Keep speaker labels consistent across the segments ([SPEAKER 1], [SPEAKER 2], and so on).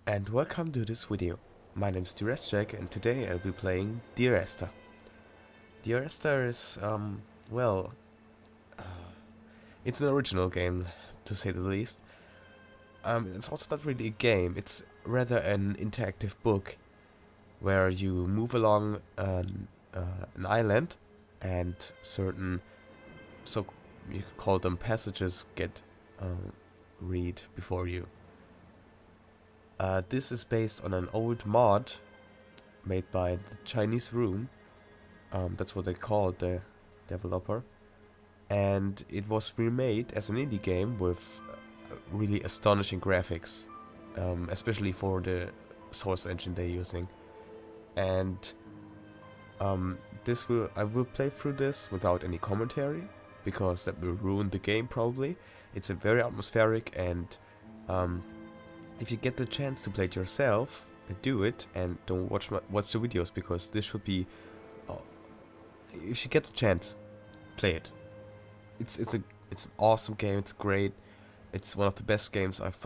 [SPEAKER 1] and welcome to this video. My name is Dear Esther and today I'll be playing Dear Esther. Dear Esther is, well, uh, it's an original game, to say the least. It's also not really a game, it's rather an interactive book where you move along an island and certain, so you could call them passages, get read before you. This is based on an old mod made by the Chinese Room. That's what they call the developer. And it was remade as an indie game with really astonishing graphics, especially for the source engine they're using. And I will play through this without any commentary, because that will ruin the game probably. It's a very atmospheric, and if you get the chance to play it yourself, do it, and don't watch the videos, because this should be. If you get the chance, play it. It's an awesome game. It's great. It's one of the best games I've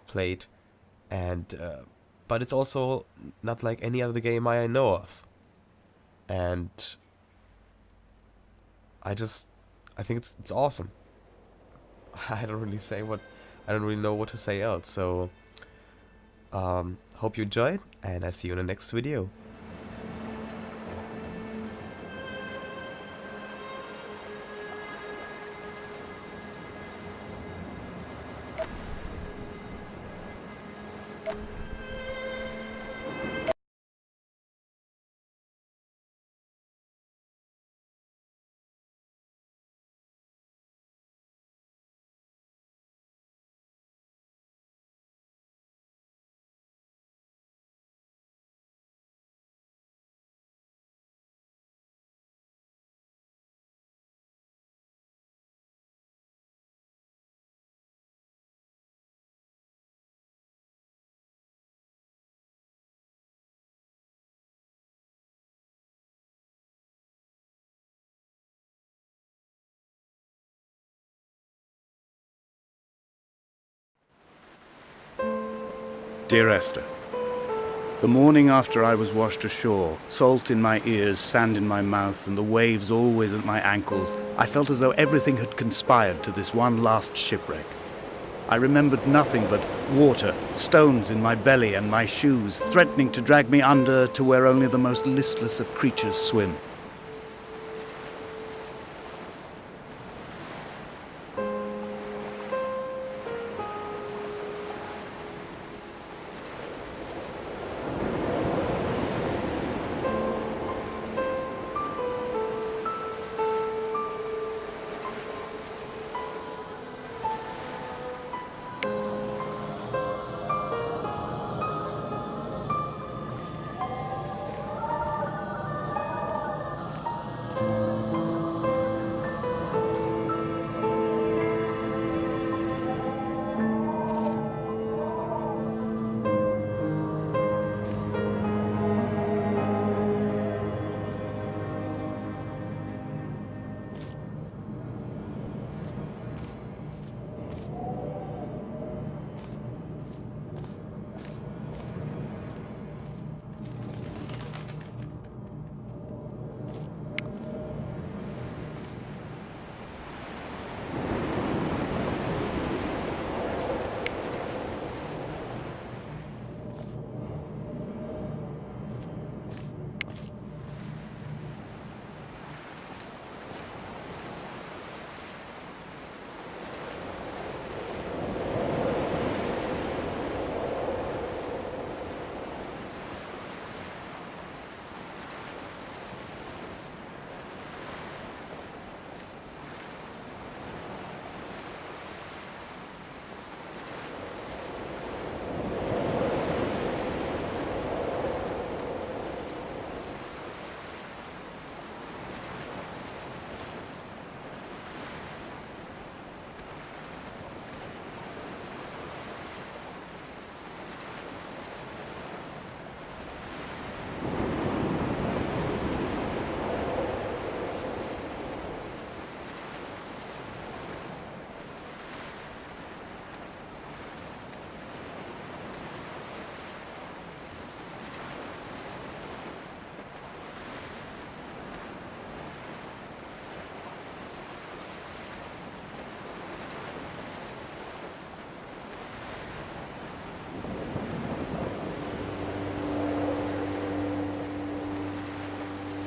[SPEAKER 1] played, and but it's also not like any other game I know of, and I think it's awesome. I don't really know what to say else. So hope you enjoyed, and I see you in the next video.
[SPEAKER 2] Dear Esther, the morning after I was washed ashore, salt in my ears, sand in my mouth, and the waves always at my ankles, I felt as though everything had conspired to this one last shipwreck. I remembered nothing but water, stones in my belly and my shoes, threatening to drag me under to where only the most listless of creatures swim.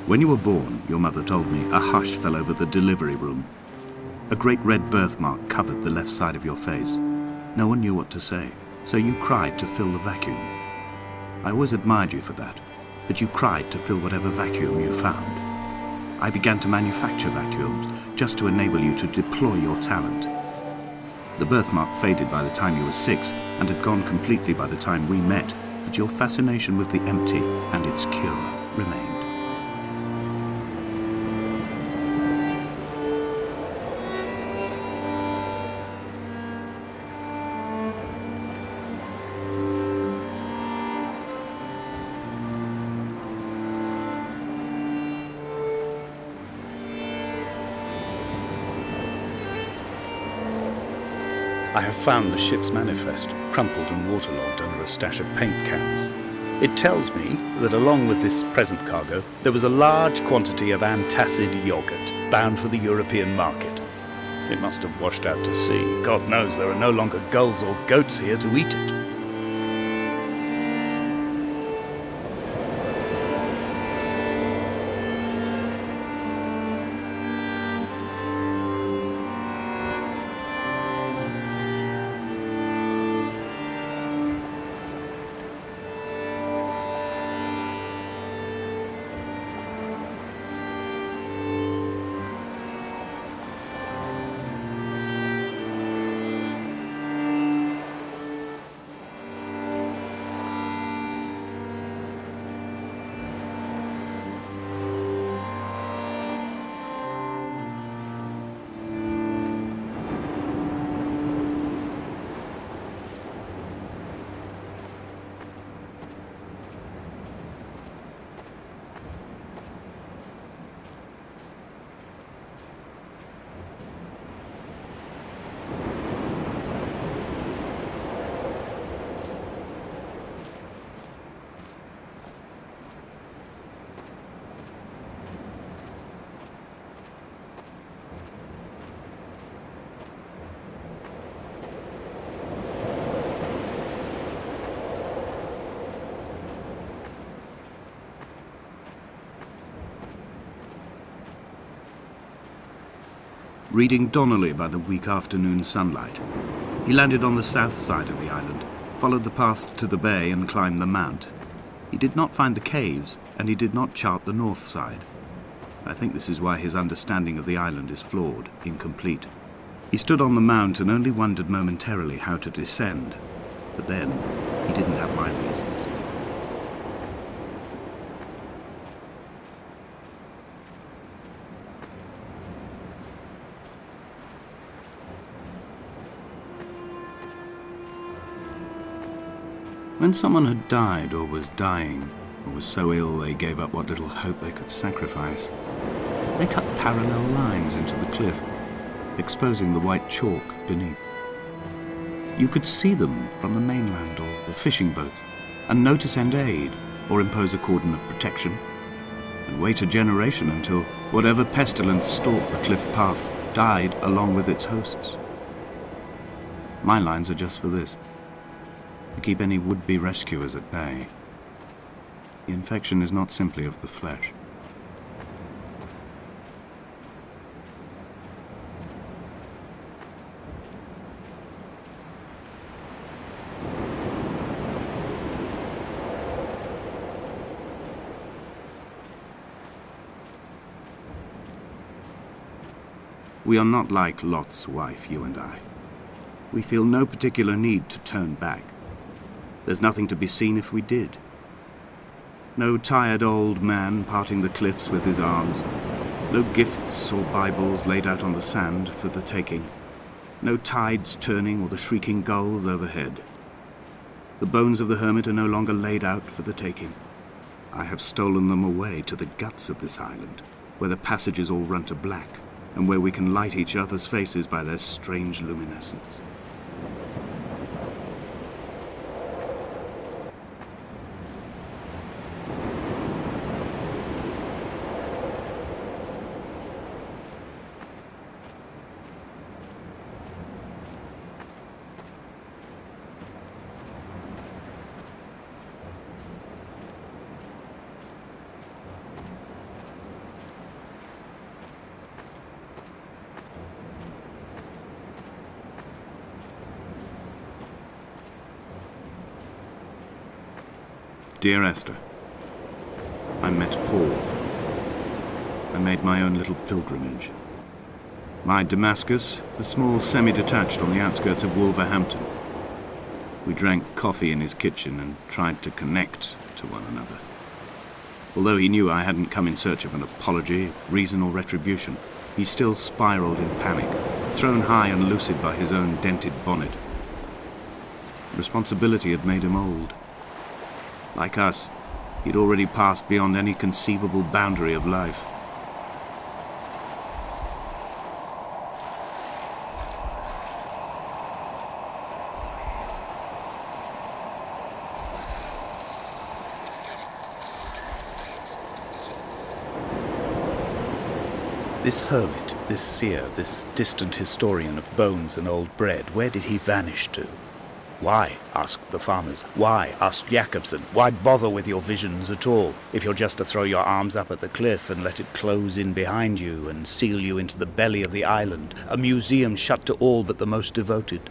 [SPEAKER 2] When you were born, your mother told me, a hush fell over the delivery room. A great red birthmark covered the left side of your face. No one knew what to say, so you cried to fill the vacuum. I always admired you for that you cried to fill whatever vacuum you found. I began to manufacture vacuums just to enable you to deploy your talent. The birthmark faded by the time you were 6 and had gone completely by the time we met, but your fascination with the empty and its cure remained. I have found the ship's manifest, crumpled and waterlogged under a stash of paint cans. It tells me that along with this present cargo, there was a large quantity of antacid yogurt bound for the European market. It must have washed out to sea. God knows there are no longer gulls or goats here to eat it. Reading Donnelly by the weak afternoon sunlight. He landed on the south side of the island, followed the path to the bay and climbed the mount. He did not find the caves, and he did not chart the north side. I think this is why his understanding of the island is flawed, incomplete. He stood on the mount and only wondered momentarily how to descend. But then, he didn't have my reasons. When someone had died or was dying, or was so ill they gave up what little hope they could sacrifice, they cut parallel lines into the cliff, exposing the white chalk beneath. You could see them from the mainland or the fishing boat, and know to send aid or impose a cordon of protection, and wait a generation until whatever pestilence stalked the cliff paths died along with its hosts. My lines are just for this. To keep any would-be rescuers at bay. The infection is not simply of the flesh. We are not like Lot's wife, you and I. We feel no particular need to turn back. There's nothing to be seen if we did. No tired old man parting the cliffs with his arms. No gifts or Bibles laid out on the sand for the taking. No tides turning or the shrieking gulls overhead. The bones of the hermit are no longer laid out for the taking. I have stolen them away to the guts of this island, where the passages all run to black, and where we can light each other's faces by their strange luminescence. Dear Esther, I met Paul. I made my own little pilgrimage. My Damascus, a small semi-detached on the outskirts of Wolverhampton. We drank coffee in his kitchen and tried to connect to one another. Although he knew I hadn't come in search of an apology, reason or retribution, he still spiraled in panic, thrown high and lucid by his own dented bonnet. Responsibility had made him old. Like us, he'd already passed beyond any conceivable boundary of life. This hermit, this seer, this distant historian of bones and old bread, where did he vanish to? Why, asked the farmers. Why, asked Jacobson. Why bother with your visions at all, if you're just to throw your arms up at the cliff and let it close in behind you and seal you into the belly of the island, a museum shut to all but the most devoted?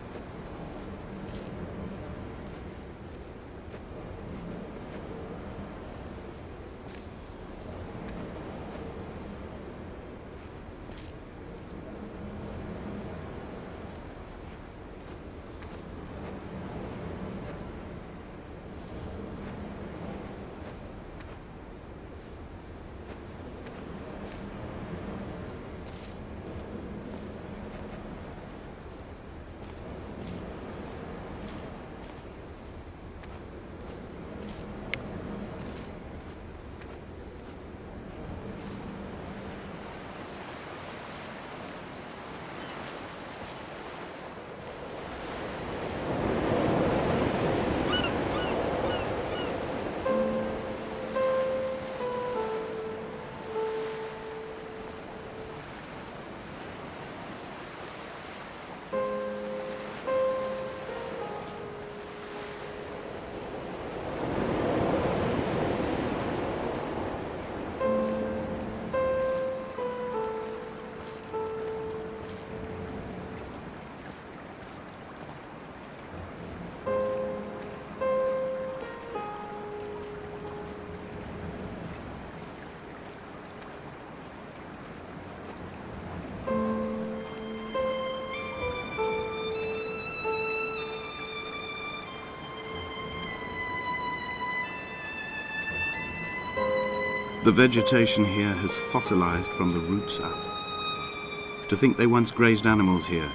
[SPEAKER 2] The vegetation here has fossilized from the roots up. To think they once grazed animals here,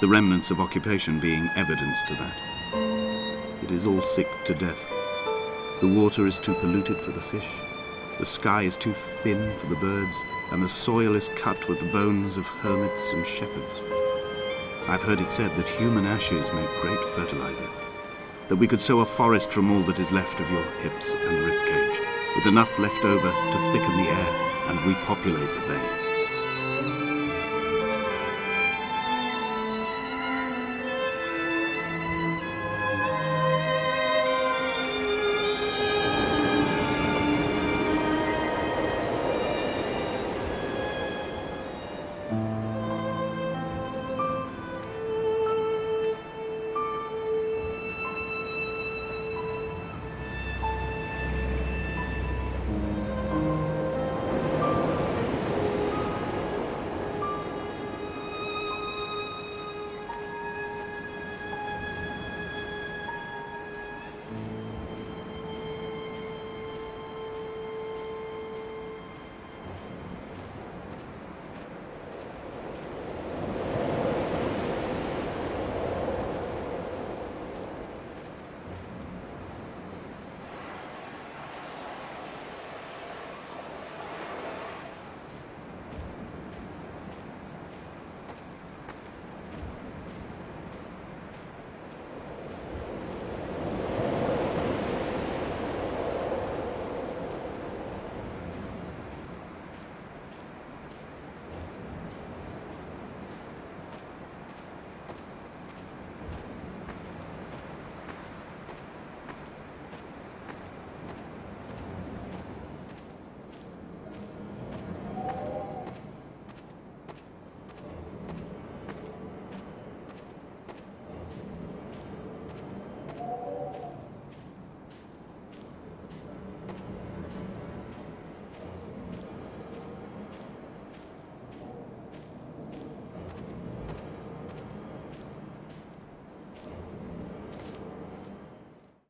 [SPEAKER 2] the remnants of occupation being evidence to that. It is all sick to death. The water is too polluted for the fish, the sky is too thin for the birds, and the soil is cut with the bones of hermits and shepherds. I've heard it said that human ashes make great fertilizer, that we could sow a forest from all that is left of your hips and ribcage, with enough left over to thicken the air and repopulate the bay.